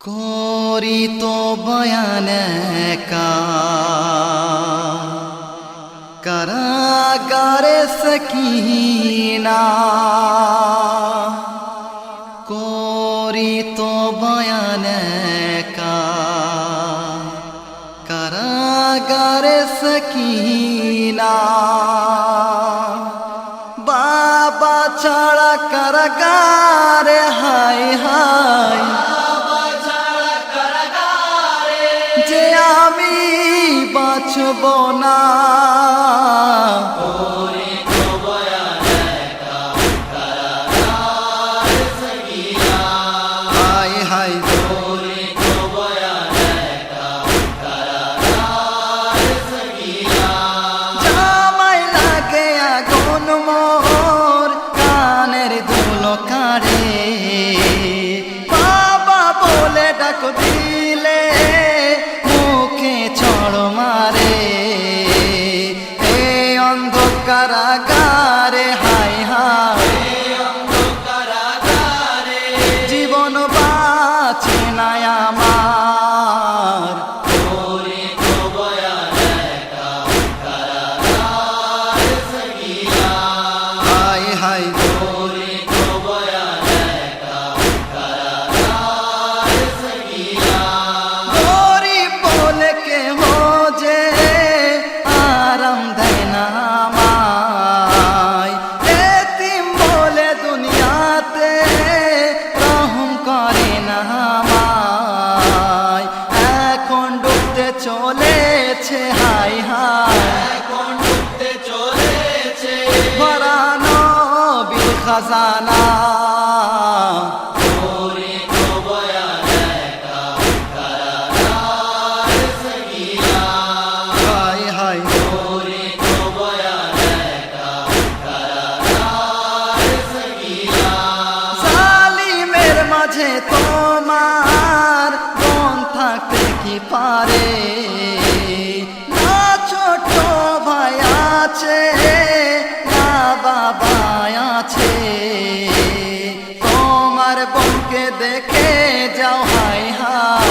করি তো বয়ান একা কারাগারে সকিনা করি তো বয়ান একা কারাগারে সকিনা বাবা ছাড়া কারাগারে হায় হায় যে আমি বাঁচব না হায় হায় জামাই লাগে আগুন মোর কানের দুলো কারে বাবা বলে ডাক দিলে মুখে ছড় মারে এই অন্ধকারাগারে হায় হায় জীবন বাঁচে না আমার হায় হায় গরিব বলে কে হো যে আরাম দেয় না আমায় এতিম বলে দুনিয়াতে রহম করে না আমায় এখন ডুবতে চলেছে হায় হায় ভরানো বিল খাজানা হায় হায় জালিমের মাঝে তোমার বোন থাকতে কি পারে না ছোট ভাই আছে না বাবা আছে তোমার বোনকে দেখে যাও হায় হায়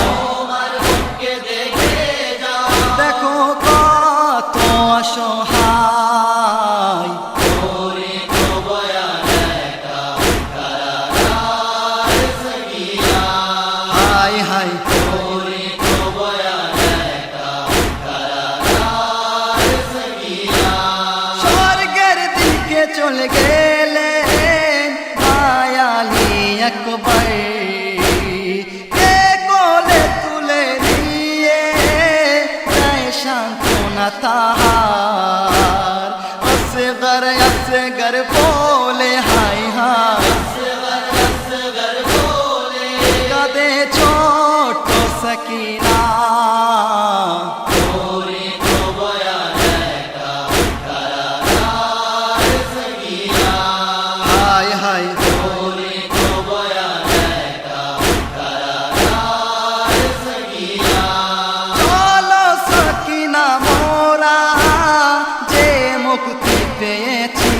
দেখো কত অসহায় হায় হায় স্বর্গের দিকে চলে গেলে মায়ালি একবার কে কোলে তুলে নিয়ে দেয় সান্ত্বনা তাহার আসগর বলে হায় হায় কাঁদে ছোট সকিনা হায় হায় চলো সকিনা মোরা যে মুক্তি পেয়েছি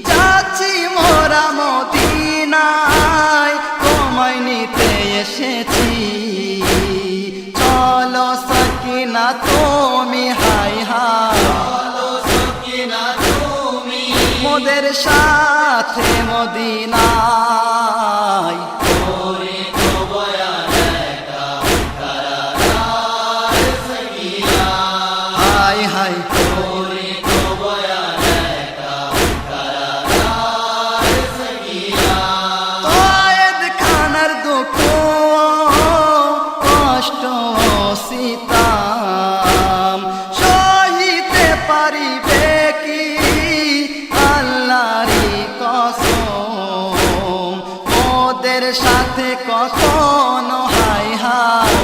যাচ্ছি মোরা মদিনায় তোমায় নিতে এসেছি চলো সকিনা তুমি হায় হায় মোদের সাথে মদিনায় হায় হায় কয়েদ খানার দুঃখ কষ্ট সিতাম সহিতে পারিবে কি আল্লাহরই কসম ওদের সাথে কখনো হায় হায়